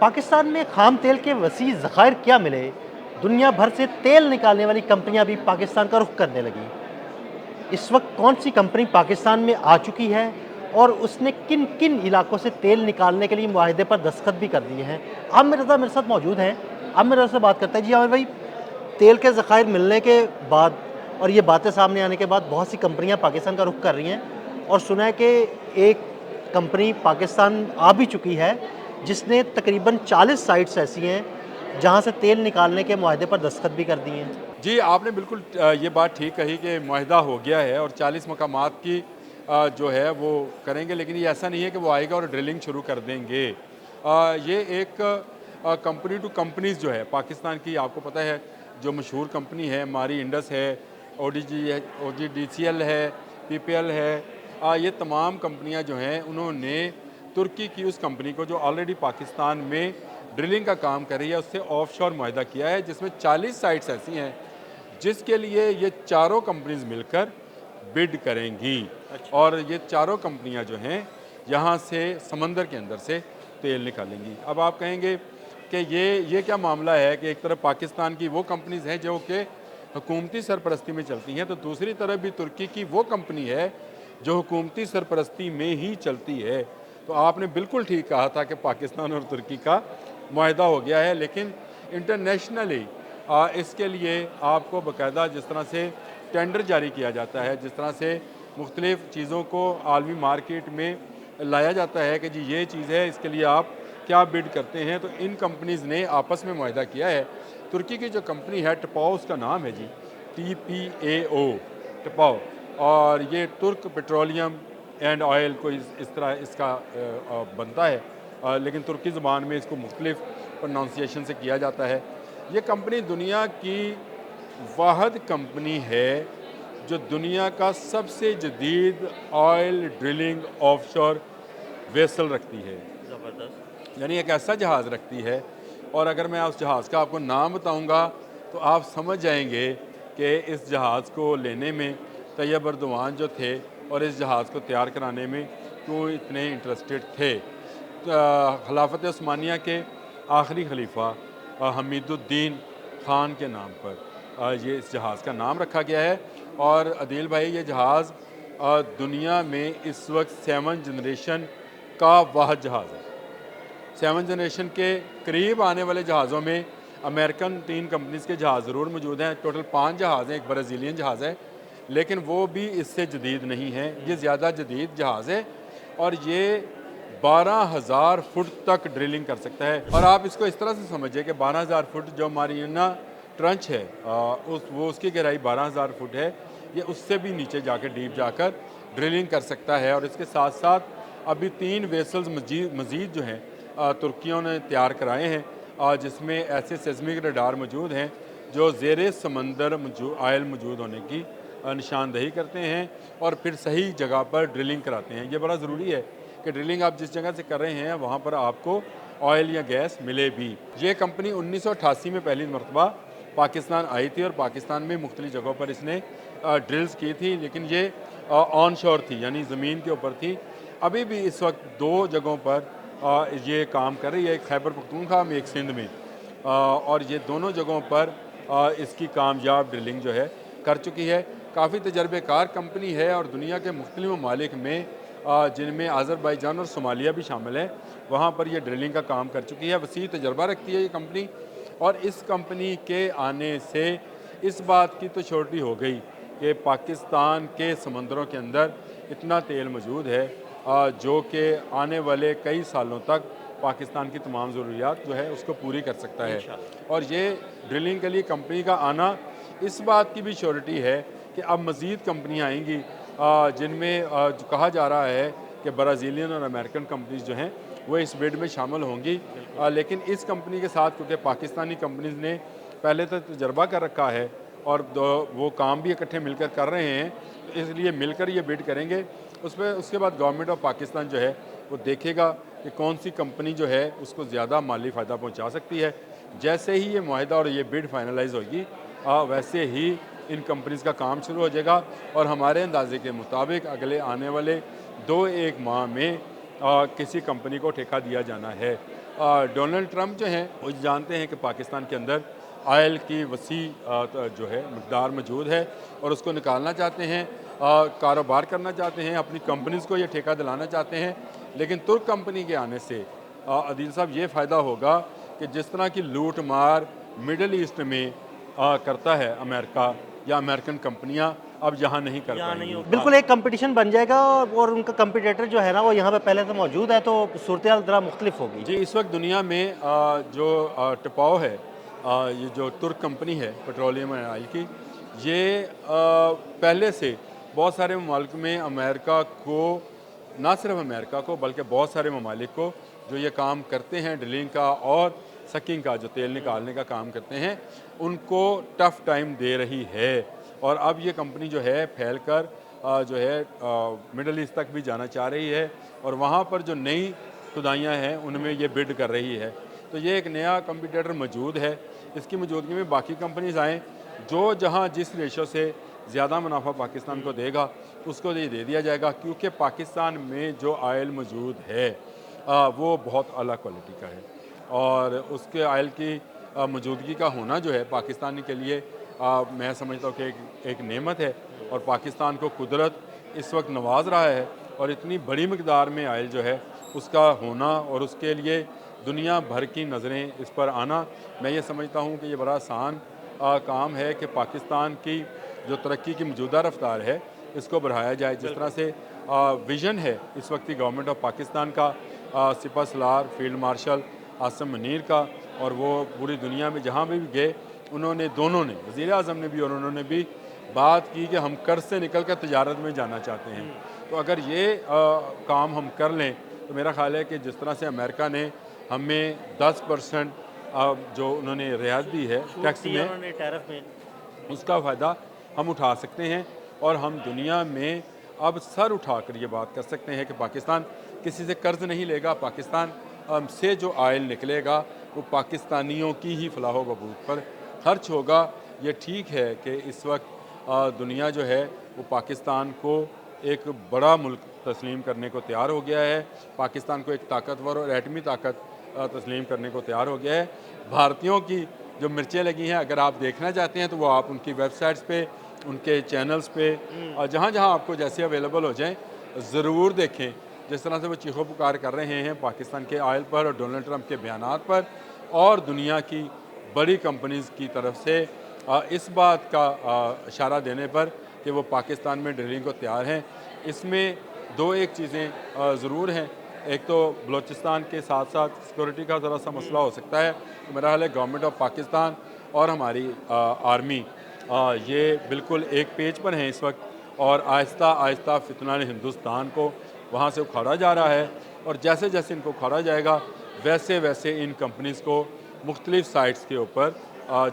पाकिस्तान में खाम तेल के वसी ज़खायर क्या मिले, दुनिया भर से तेल निकालने वाली कंपनियां भी पाकिस्तान का रुख करने लगी। इस वक्त कौन सी कंपनी पाकिस्तान में आ चुकी है और उसने किन किन इलाकों से तेल निकालने के लिए मुआहदे पर दस्तखत भी कर दिए हैं। आमिर रज़ा मेरे साथ मौजूद हैं। आमिर रज़ा से बात करते हैं। जी आमिर भाई, तेल के ज़खायर मिलने के बाद और ये बातें सामने आने के बाद बहुत सी कंपनियां पाकिस्तान का रुख कर रही हैं और सुना है कि एक कंपनी पाकिस्तान आ भी चुकी है जिसने तकरीबन 40 साइट्स ऐसी हैं जहां से तेल निकालने के मुआहदे पर दस्तखत भी कर दिए हैं। जी, आपने बिल्कुल ये बात ठीक कही कि मुआहिदा हो गया है और 40 मकामात की जो है वो करेंगे, लेकिन ये ऐसा नहीं है कि वो आएगा और ड्रिलिंग शुरू कर देंगे। ये एक कंपनी टू कंपनीज़ जो है पाकिस्तान की, आपको पता है जो मशहूर कंपनी है मारी इंडस है, ओडीजी है, ओजीडीसीएल है, पीपीएल है, ये तमाम कंपनियां जो हैं उन्होंने तुर्की की उस कंपनी को जो ऑलरेडी पाकिस्तान में ड्रिलिंग का काम कर रही है उससे ऑफशोर मुआहिदा किया है, जिसमें 40 साइट्स ऐसी हैं जिसके लिए ये चारों कंपनीज मिलकर बिड करेंगी। और ये चारों कंपनियां जो हैं यहाँ से समंदर के अंदर से तेल निकालेंगी। अब आप कहेंगे कि ये क्या मामला है कि एक तरफ पाकिस्तान की वो कंपनीज हैं जो कि हुकूमती सरपरस्ती में चलती हैं, तो दूसरी तरफ भी तुर्की की वो कंपनी है जो हुकूमती सरपरस्ती में ही चलती है। तो आपने बिल्कुल ठीक कहा था कि पाकिस्तान और तुर्की का मुआहिदा हो गया है, लेकिन इंटरनेशनली इसके लिए आपको बाकायदा जिस तरह से टेंडर जारी किया जाता है, जिस तरह से मुख्तलिफ़ चीज़ों को आलमी मार्केट में लाया जाता है कि जी ये चीज़ है, इसके लिए आप क्या बिड करते हैं, तो इन कंपनीज़ ने आपस में मुआहिदा किया है। तुर्की की जो कंपनी है टपाओ उसका नाम है जी, TPAO टपाओ, और ये तुर्क पेट्रोलियम एंड ऑयल को इस तरह इसका बनता है, लेकिन तुर्की ज़बान में इसको मुख्तलिफ़ प्रोनाउंसिएशन से किया जाता है। ये कंपनी दुनिया की वाहद कंपनी है जो दुनिया का सबसे जदीद ऑयल ड्रिलिंग ऑफशोर वेसल रखती है, ज़बरदस्त। यानी एक ऐसा जहाज़ रखती है। और अगर मैं उस जहाज़ का आपको नाम बताऊंगा तो आप समझ जाएंगे कि इस जहाज़ को लेने में तैयब अर्दवान जो थे और इस जहाज़ को तैयार कराने में क्यों इतने इंटरेस्टेड थे। खिलाफत उस्मानिया के आखिरी खलीफा हमीदुद्दीन ख़ान के नाम पर ये इस जहाज़ का नाम रखा गया है। और अदील भाई, ये जहाज़ दुनिया में इस वक्त 7 जनरेशन का वाहद जहाज़ है। 7 जनरेशन के करीब आने वाले जहाज़ों में अमेरिकन 3 कंपनीज़ के जहाज़ ज़रूर मौजूद हैं। टोटल 5 जहाज़ हैं, एक ब्राज़ीलियन जहाज़ है, लेकिन वो भी इससे जदीद नहीं है, ये ज़्यादा जदीद जहाज़ है और ये 12,000 फुट तक ड्रिलिंग कर सकता है। और आप इसको इस तरह से समझिए कि 12,000 फुट जो मारियाना ट्रंच है उसकी गहराई 12,000 फुट है, ये उससे भी नीचे जाकर डीप जाकर ड्रिलिंग कर सकता है। और इसके साथ साथ अभी 3 वेसल्स मज़ीद जो हैं तुर्कियों ने तैयार कराए हैं, जिसमें ऐसे सेस्मिक रडार मौजूद हैं जो ज़ेरे समंदर आयल मौजूद होने की निशानदही करते हैं और फिर सही जगह पर ड्रिलिंग कराते हैं। ये बड़ा ज़रूरी है कि ड्रिलिंग आप जिस जगह से कर रहे हैं वहाँ पर आपको ऑयल या गैस मिले भी। ये कंपनी 1988 में पहली मरतबा पाकिस्तान आई थी और पाकिस्तान में मुख्तलिफ जगहों पर इसने ड्रिल्स की थी, लेकिन ये ऑन शोर थी, यानी ज़मीन के ऊपर थी। अभी भी इस वक्त 2 जगहों पर ये काम कर रही है, एक खैबर पख्तूनख्वा में, एक सिंध में, और ये दोनों जगहों पर इसकी कामयाब ड्रिलिंग जो है कर चुकी है। काफ़ी तजर्बेकार कंपनी है और दुनिया के मुख्तलिफ ममालिक में जिनमें आज़रबाईजान और सोमालिया भी शामिल है, वहाँ पर ये ड्रिलिंग का काम कर चुकी है। वसी तजर्बा रखती है ये कंपनी, और इस कंपनी के आने से इस बात की तो छोटी हो गई कि पाकिस्तान के समंदरों के अंदर इतना तेल मौजूद है जो कि आने वाले कई सालों तक पाकिस्तान की तमाम ज़रूरियात जो है उसको पूरी कर सकता है। और ये ड्रिलिंग के लिए कंपनी का आना इस बात की भी श्योरिटी है कि अब मज़ीद कंपनियाँ आएंगी जिनमें जो कहा जा रहा है कि ब्राज़ीलियन और अमेरिकन कंपनीज जो हैं वो इस बिड में शामिल होंगी। लेकिन इस कंपनी के साथ क्योंकि पाकिस्तानी कंपनीज ने पहले तो तजर्बा कर रखा है और वो काम भी इकट्ठे मिलकर कर रहे हैं, तो इसलिए मिलकर ये बिड करेंगे। उसके बाद गवर्नमेंट ऑफ पाकिस्तान जो है वो देखेगा कि कौन सी कंपनी जो है उसको ज़्यादा माली फ़ायदा पहुँचा सकती है। जैसे ही ये मुआहिदा और ये बिड फाइनलाइज होगी वैसे ही इन कंपनीज़ का काम शुरू हो जाएगा और हमारे अंदाजे के मुताबिक अगले आने वाले 2-1 माह में किसी कंपनी को ठेका दिया जाना है। डोनाल्ड ट्रंप जो हैं वो जानते हैं कि पाकिस्तान के अंदर आयल की वसी जो है मकदार मौजूद है और उसको निकालना चाहते हैं, कारोबार करना चाहते हैं, अपनी कंपनीज़ को ये ठेका दिलाना चाहते हैं। लेकिन तुर्क कंपनी के आने से अदील साहब ये फ़ायदा होगा कि जिस तरह की लूट मार मिडल ईस्ट में करता है अमेरिका या अमेरिकन कंपनियां, अब यहाँ नहीं कर पाएंगी। बिल्कुल एक कंपटीशन बन जाएगा और उनका कंपटीटर जो है ना वो यहाँ पे पहले से मौजूद है, तो सूरत ज़रा मुख्तलिफ होगी। जी, इस वक्त दुनिया में जो टपाओ है, ये जो तुर्क कंपनी है पेट्रोलियम एंड ऑयल की, ये पहले से बहुत सारे ममालिक में अमेरिका को, ना सिर्फ अमेरिका को बल्कि बहुत सारे ममालिक को जो ये काम करते हैं ड्रिलिंग का और सकिंग का, जो तेल निकालने का काम करते हैं, उनको टफ़ टाइम दे रही है। और अब ये कंपनी जो है फैल कर जो है मिडल ईस्ट तक भी जाना चाह रही है और वहाँ पर जो नई खुदाइयाँ हैं उनमें ये बिड कर रही है। तो ये एक नया कंपटीटर मौजूद है। इसकी मौजूदगी में बाकी कंपनीज आएँ, जो जहाँ जिस रेशो से ज़्यादा मुनाफा पाकिस्तान को देगा उसको ये दे दिया जाएगा, क्योंकि पाकिस्तान में जो आयल मौजूद है वो बहुत आला क्वालिटी का है और उसके आयल की मौजूदगी का होना जो है पाकिस्तानी के लिए मैं समझता हूँ कि एक नेमत है। और पाकिस्तान को कुदरत इस वक्त नवाज रहा है और इतनी बड़ी मकदार में आयल जो है उसका होना और उसके लिए दुनिया भर की नज़रें इस पर आना, मैं ये समझता हूँ कि ये बड़ा आसान काम है कि पाकिस्तान की जो तरक्की की मौजूदा रफ्तार है इसको बढ़ाया जाए। जिस तरह से विज़न है इस वक्त की गवर्नमेंट ऑफ पाकिस्तान का, सिपह सलार फील्ड मार्शल आसिम मुनीर का, और वो पूरी दुनिया में जहाँ भी गए उन्होंने, दोनों ने, वज़ीर आज़म ने भी और उन्होंने भी बात की कि हम कर्ज से निकल कर तजारत में जाना चाहते हैं। तो अगर ये काम हम कर लें तो मेरा ख्याल है कि जिस तरह से अमेरिका ने हमें 10% जो उन्होंने रियायत दी है टैक्स में, टैरिफ में, उसका फ़ायदा हम उठा सकते हैं और हम दुनिया में अब सर उठाकर ये बात कर सकते हैं कि पाकिस्तान किसी से कर्ज नहीं लेगा। पाकिस्तान से जो आयल निकलेगा वो पाकिस्तानियों की ही फलाह व बहबूद पर खर्च होगा। ये ठीक है कि इस वक्त दुनिया जो है वो पाकिस्तान को एक बड़ा मुल्क तस्लीम करने को तैयार हो गया है, पाकिस्तान को एक ताकतवर और एटमी ताकत तस्लीम करने को तैयार हो गया है। भारतीयों की जो मिर्चें लगी हैं, अगर आप देखना चाहते हैं तो वो आप उनकी वेबसाइट्स पे, उनके चैनल्स पे और जहाँ जहाँ आपको जैसे अवेलेबल हो जाएं ज़रूर देखें। जिस तरह से वो चीखो पुकार कर रहे हैं पाकिस्तान के आयल पर और डोनाल्ड ट्रंप के बयानात पर, और दुनिया की बड़ी कंपनीज़ की तरफ से इस बात का इशारा देने पर कि वो पाकिस्तान में ड्रिलिंग को तैयार हैं। इसमें दो एक चीज़ें ज़रूर हैं। एक तो बलूचिस्तान के साथ साथ सिक्योरिटी का ज़रा सा मसला हो सकता है। तो मेरा ख्याल है गवर्नमेंट ऑफ पाकिस्तान और हमारी आर्मी ये बिल्कुल एक पेज पर हैं इस वक्त, और आहिस्ता आहिस्ता फितनान हिंदुस्तान को वहाँ से उखाड़ा जा रहा है। और जैसे जैसे इनको उखाड़ा जाएगा वैसे वैसे इन कंपनीज़ को मुख्तलिफ़ साइट्स के ऊपर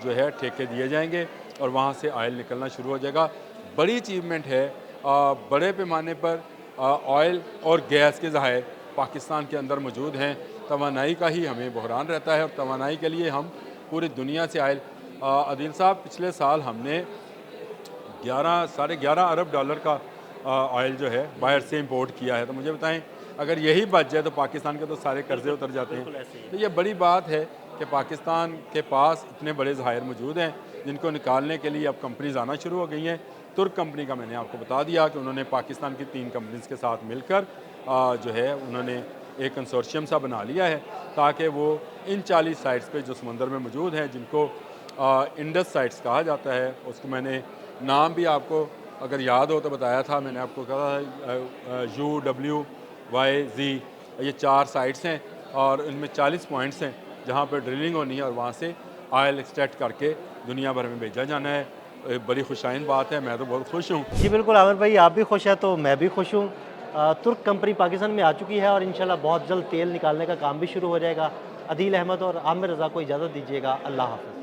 जो है ठेके दिए जाएंगे और वहाँ से आयल निकलना शुरू हो जाएगा। बड़ी अचीवमेंट है। बड़े पैमाने पर ऑयल और गैस के ज़खायर पाकिस्तान के अंदर मौजूद हैं। तवानाई का ही हमें बहरान रहता है और तवानाई के लिए हम पूरी दुनिया से आयल, अदील साहब पिछले साल हमने 11-11.5 अरब डॉलर का ऑयल जो है बाहर से इंपोर्ट किया है। तो मुझे बताएं, अगर यही बच जाए तो पाकिस्तान के तो सारे कर्जे उतर जाते हैं। तो ये बड़ी बात है कि पाकिस्तान के पास इतने बड़े ज़खायर मौजूद हैं जिनको निकालने के लिए अब कंपनीज आना शुरू हो गई हैं। तुर्क कंपनी का मैंने आपको बता दिया कि उन्होंने पाकिस्तान की 3 कंपनीज के साथ मिलकर जो है उन्होंने एक कंसोर्शियम सा बना लिया है ताकि वो इन 40 साइट्स पे जो समंदर में मौजूद हैं, जिनको इंडस साइट्स कहा जाता है, उसको मैंने नाम भी आपको अगर याद हो तो बताया था। मैंने आपको कहा UWYZ, ये 4 साइट्स हैं और इनमें 40 पॉइंट्स हैं जहाँ पर ड्रिलिंग होनी है और वहाँ से ऑयल एक्सट्रैक्ट करके दुनिया भर में भेजा जाना है। बड़ी खुशाइन बात है, मैं तो बहुत खुश हूँ। जी बिल्कुल आमिर भाई, आप भी खुश हैं तो मैं भी खुश हूँ। तुर्क कंपनी पाकिस्तान में आ चुकी है और इंशाल्लाह बहुत जल्द तेल निकालने का काम भी शुरू हो जाएगा। अदील अहमद और आमिर रज़ा को इजाज़त दीजिएगा। अल्लाह हाफ़िज़।